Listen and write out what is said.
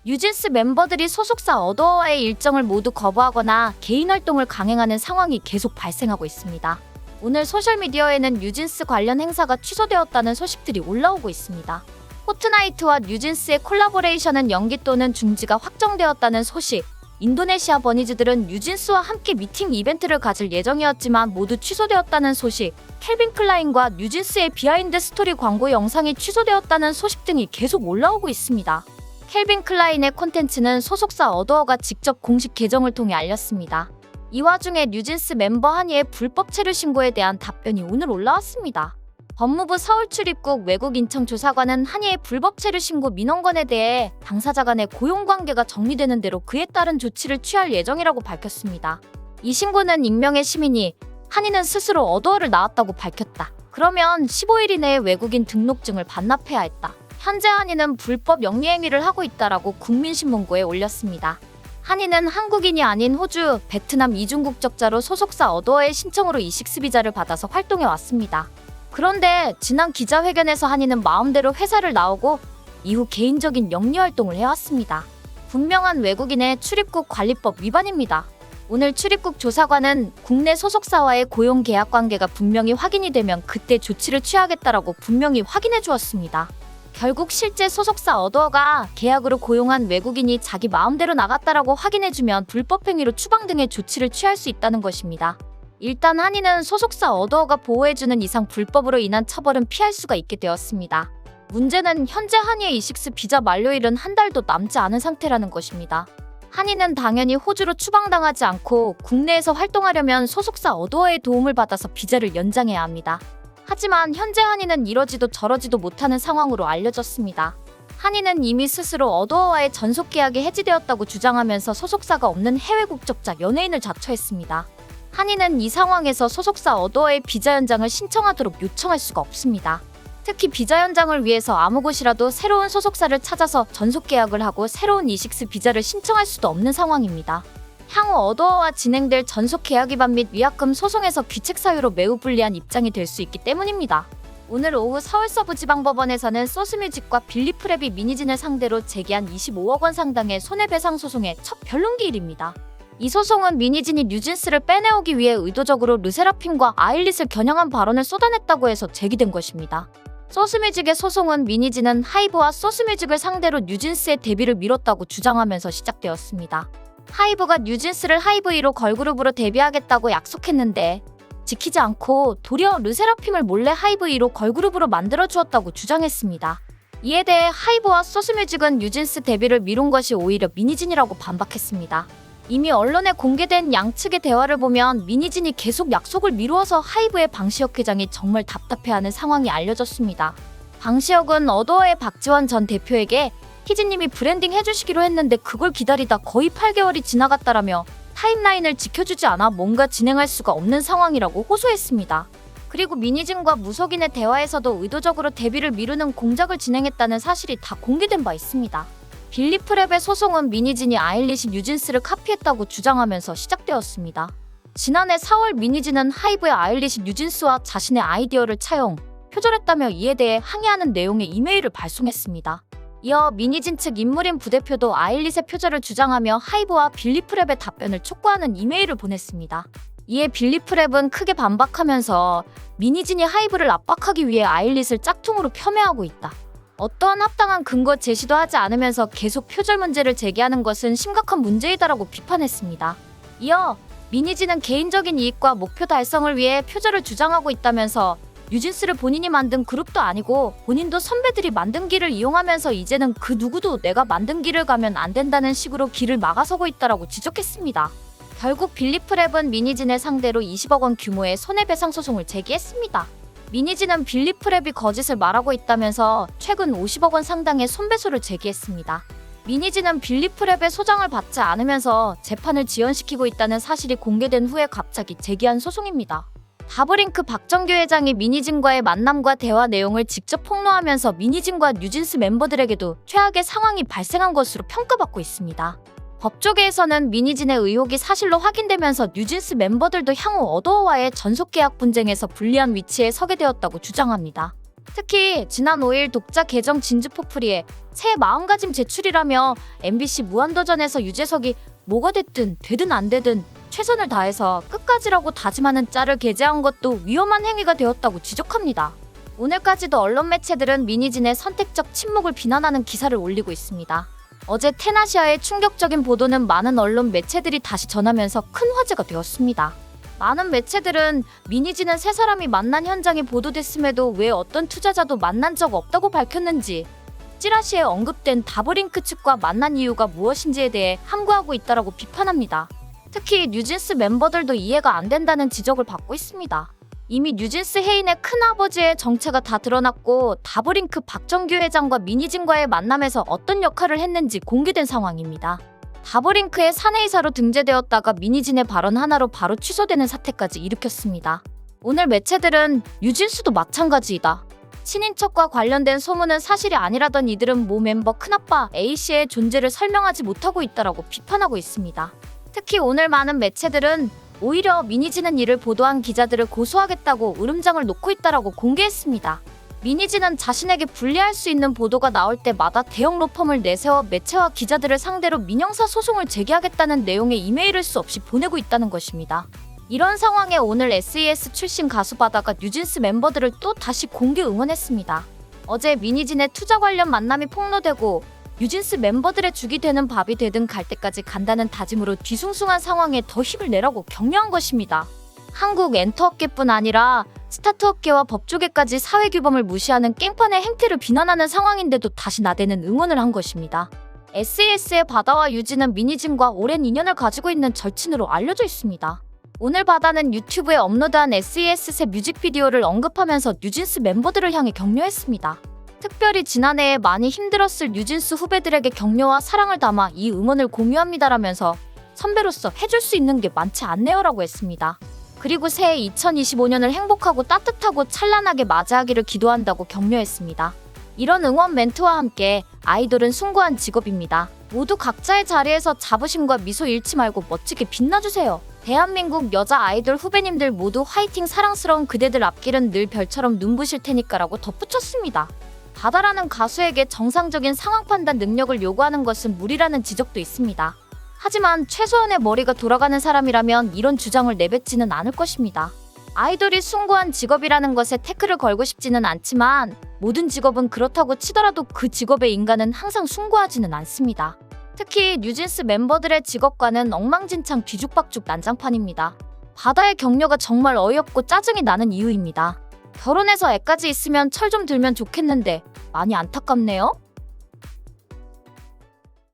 뉴진스 멤버들이 소속사 어더어와의 일정을 모두 거부하거나 개인 활동을 강행하는 상황이 계속 발생하고 있습니다. 오늘 소셜미디어에는 뉴진스 관련 행사가 취소되었다는 소식들이 올라오고 있습니다. 포트나이트와 뉴진스의 콜라보레이션은 연기 또는 중지가 확정되었다는 소식. 인도네시아 버니즈들은 뉴진스와 함께 미팅 이벤트를 가질 예정이었지만 모두 취소되었다는 소식. 캘빈 클라인과 뉴진스의 비하인드 스토리 광고 영상이 취소되었다는 소식 등이 계속 올라오고 있습니다. 캘빈 클라인의 콘텐츠는 소속사 어더어가 직접 공식 계정을 통해 알렸습니다. 이 와중에 뉴진스 멤버 한이의 불법 체류 신고에 대한 답변이 오늘 올라왔습니다. 법무부 서울 출입국 외국 인청 조사관은 한이의 불법 체류 신고 민원건에 대해 당사자 간의 고용관계가 정리되는 대로 그에 따른 조치를 취할 예정이라고 밝혔습니다. 이 신고는 익명의 시민이 한이는 스스로 어더어를 나왔다고 밝혔다. 그러면 15일 이내에 외국인 등록증을 반납해야 했다. 현재 한이는 불법 영리행위를 하고 있다라고 국민신문고에 올렸습니다. 한이는 한국인이 아닌 호주, 베트남 이중 국적자로 소속사 어더어의 신청으로 이식스 비자를 받아서 활동해 왔습니다. 그런데 지난 기자회견에서 한이는 마음대로 회사를 나오고 이후 개인적인 영리 활동을 해왔습니다. 분명한 외국인의 출입국 관리법 위반입니다. 오늘 출입국 조사관은 국내 소속사와의 고용 계약 관계가 분명히 확인이 되면 그때 조치를 취하겠다라고 분명히 확인해 주었습니다. 결국 실제 소속사 어더어가 계약으로 고용한 외국인이 자기 마음대로 나갔다라고 확인해주면 불법 행위로 추방 등의 조치를 취할 수 있다는 것입니다. 일단 한이는 소속사 어더어가 보호해주는 이상 불법으로 인한 처벌은 피할 수가 있게 되었습니다. 문제는 현재 한이의 이식스 비자 만료일은 한 달도 남지 않은 상태라는 것입니다. 한이는 당연히 호주로 추방당하지 않고 국내에서 활동하려면 소속사 어더어의 도움을 받아서 비자를 연장해야 합니다. 하지만 현재 한이는 이러지도 저러지도 못하는 상황으로 알려졌습니다. 한이는 이미 스스로 어더어와의 전속 계약이 해지되었다고 주장하면서 소속사가 없는 해외 국적자 연예인을 자처했습니다. 한이는 이 상황에서 소속사 어더어의 비자 연장을 신청하도록 요청할 수가 없습니다. 특히 비자 연장을 위해서 아무 곳이라도 새로운 소속사를 찾아서 전속 계약을 하고 새로운 이식스 비자를 신청할 수도 없는 상황입니다. 향후 어더어와 진행될 전속 계약 위반 및 위약금 소송에서 귀책 사유로 매우 불리한 입장이 될 수 있기 때문입니다. 오늘 오후 서울서부지방법원에서는 소스뮤직과 빌리프랩이 미니진을 상대로 제기한 25억 원 상당의 손해배상 소송의 첫 변론기일입니다. 이 소송은 미니진이 뉴진스를 빼내오기 위해 의도적으로 르세라핌과 아일릿을 겨냥한 발언을 쏟아냈다고 해서 제기된 것입니다. 소스뮤직의 소송은 미니진은 하이브와 소스뮤직을 상대로 뉴진스의 데뷔를 미뤘다고 주장하면서 시작되었습니다. 하이브가 뉴진스를 하이브 1호 걸그룹으로 데뷔하겠다고 약속했는데 지키지 않고 도리어 르세라핌을 몰래 하이브 1호 걸그룹으로 만들어주었다고 주장했습니다. 이에 대해 하이브와 소스뮤직은 뉴진스 데뷔를 미룬 것이 오히려 미니진이라고 반박했습니다. 이미 언론에 공개된 양측의 대화를 보면 미니진이 계속 약속을 미루어서 하이브의 방시혁 회장이 정말 답답해하는 상황이 알려졌습니다. 방시혁은 어더어의 박지원 전 대표에게 희진님이 브랜딩 해주시기로 했는데 그걸 기다리다 거의 8개월이 지나갔다라며 타임라인을 지켜주지 않아 뭔가 진행할 수가 없는 상황이라고 호소했습니다. 그리고 미니진과 무속인의 대화에서도 의도적으로 데뷔를 미루는 공작을 진행했다는 사실이 다 공개된 바 있습니다. 빌리프랩의 소송은 미니진이 아일릿이 뉴진스를 카피했다고 주장하면서 시작되었습니다. 지난해 4월 미니진은 하이브의 아일릿이 뉴진스와 자신의 아이디어를 차용, 표절했다며 이에 대해 항의하는 내용의 이메일을 발송했습니다. 이어 미니진 측 인물인 부대표도 아일릿의 표절을 주장하며 하이브와 빌리프랩의 답변을 촉구하는 이메일을 보냈습니다. 이에 빌리프랩은 크게 반박하면서 미니진이 하이브를 압박하기 위해 아일릿을 짝퉁으로 폄훼하고 있다. 어떠한 합당한 근거 제시도 하지 않으면서 계속 표절 문제를 제기하는 것은 심각한 문제이다라고 비판했습니다. 이어 미니진은 개인적인 이익과 목표 달성을 위해 표절을 주장하고 있다면서 뉴진스를 본인이 만든 그룹도 아니고 본인도 선배들이 만든 길을 이용하면서 이제는 그 누구도 내가 만든 길을 가면 안 된다는 식으로 길을 막아서고 있다라고 지적했습니다. 결국 빌리프랩은 미니진을 상대로 20억 원 규모의 손해배상 소송을 제기했습니다. 미니진은 빌리프랩이 거짓을 말하고 있다면서 최근 50억 원 상당의 손배소를 제기했습니다. 미니진은 빌리프랩의 소장을 받지 않으면서 재판을 지연시키고 있다는 사실이 공개된 후에 갑자기 제기한 소송입니다. 다브링크 박정규 회장이 미니진과의 만남과 대화 내용을 직접 폭로하면서 미니진과 뉴진스 멤버들에게도 최악의 상황이 발생한 것으로 평가받고 있습니다. 법조계에서는 미니진의 의혹이 사실로 확인되면서 뉴진스 멤버들도 향후 어더어와의 전속 계약 분쟁에서 불리한 위치에 서게 되었다고 주장합니다. 특히 지난 5일 독자 계정 진주포프리에 새 마음가짐 제출이라며 MBC 무한도전에서 유재석이 뭐가 됐든 되든 안 되든 최선을 다해서 끝까지라고 다짐하는 짤을 게재한 것도 위험한 행위가 되었다고 지적합니다. 오늘까지도 언론 매체들은 민희진의 선택적 침묵을 비난하는 기사를 올리고 있습니다. 어제 테나시아의 충격적인 보도는 많은 언론 매체들이 다시 전하면서 큰 화제가 되었습니다. 많은 매체들은 민희진은 세 사람이 만난 현장이 보도됐음에도 왜 어떤 투자자도 만난 적 없다고 밝혔는지, 찌라시에 언급된 다브링크 측과 만난 이유가 무엇인지에 대해 함구하고 있다라고 비판합니다. 특히 뉴진스 멤버들도 이해가 안 된다는 지적을 받고 있습니다. 이미 뉴진스 해인의 큰아버지의 정체가 다 드러났고 다브링크 박정규 회장과 민희진과의 만남에서 어떤 역할을 했는지 공개된 상황입니다. 다브링크의 사내이사로 등재되었다가 민희진의 발언 하나로 바로 취소되는 사태까지 일으켰습니다. 오늘 매체들은 뉴진스도 마찬가지이다. 친인척과 관련된 소문은 사실이 아니라던 이들은 모 멤버 큰아빠 A씨의 존재를 설명하지 못하고 있다라고 비판하고 있습니다. 특히 오늘 많은 매체들은 오히려 민희진은 이를 보도한 기자들을 고소하겠다고 으름장을 놓고 있다라고 공개했습니다. 민희진은 자신에게 불리할 수 있는 보도가 나올 때마다 대형 로펌을 내세워 매체와 기자들을 상대로 민형사 소송을 제기하겠다는 내용의 이메일을 수없이 보내고 있다는 것입니다. 이런 상황에 오늘 SES 출신 가수 바다가 뉴진스 멤버들을 또 다시 공개 응원했습니다. 어제 민희진의 투자 관련 만남이 폭로되고 뉴진스 멤버들의 죽이 되는 밥이 되든 갈 때까지 간다는 다짐으로 뒤숭숭한 상황에 더 힘을 내라고 격려한 것입니다. 한국 엔터업계뿐 아니라 스타트업계와 법조계까지 사회규범을 무시하는 깽판의 행태를 비난하는 상황인데도 다시 나대는 응원을 한 것입니다. SES의 바다와 유진은 민희진과 오랜 인연을 가지고 있는 절친으로 알려져 있습니다. 오늘 바다는 유튜브에 업로드한 SES 새 뮤직비디오를 언급하면서 뉴진스 멤버들을 향해 격려했습니다. 특별히 지난해에 많이 힘들었을 뉴진스 후배들에게 격려와 사랑을 담아 이 응원을 공유합니다라면서 선배로서 해줄 수 있는 게 많지 않네요라고 했습니다. 그리고 새해 2025년을 행복하고 따뜻하고 찬란하게 맞이하기를 기도한다고 격려했습니다. 이런 응원 멘트와 함께 아이돌은 숭고한 직업입니다. 모두 각자의 자리에서 자부심과 미소 잃지 말고 멋지게 빛나주세요. 대한민국 여자 아이돌 후배님들 모두 화이팅. 사랑스러운 그대들 앞길은 늘 별처럼 눈부실 테니까라고 덧붙였습니다. 바다라는 가수에게 정상적인 상황 판단 능력을 요구하는 것은 무리라는 지적도 있습니다. 하지만 최소한의 머리가 돌아가는 사람이라면 이런 주장을 내뱉지는 않을 것입니다. 아이돌이 숭고한 직업이라는 것에 태클을 걸고 싶지는 않지만 모든 직업은 그렇다고 치더라도 그 직업의 인간은 항상 숭고하지는 않습니다. 특히 뉴진스 멤버들의 직업과는 엉망진창 뒤죽박죽 난장판입니다. 바다의 격려가 정말 어이없고 짜증이 나는 이유입니다. 결혼해서 애까지 있으면 철 좀 들면 좋겠는데 많이 안타깝네요.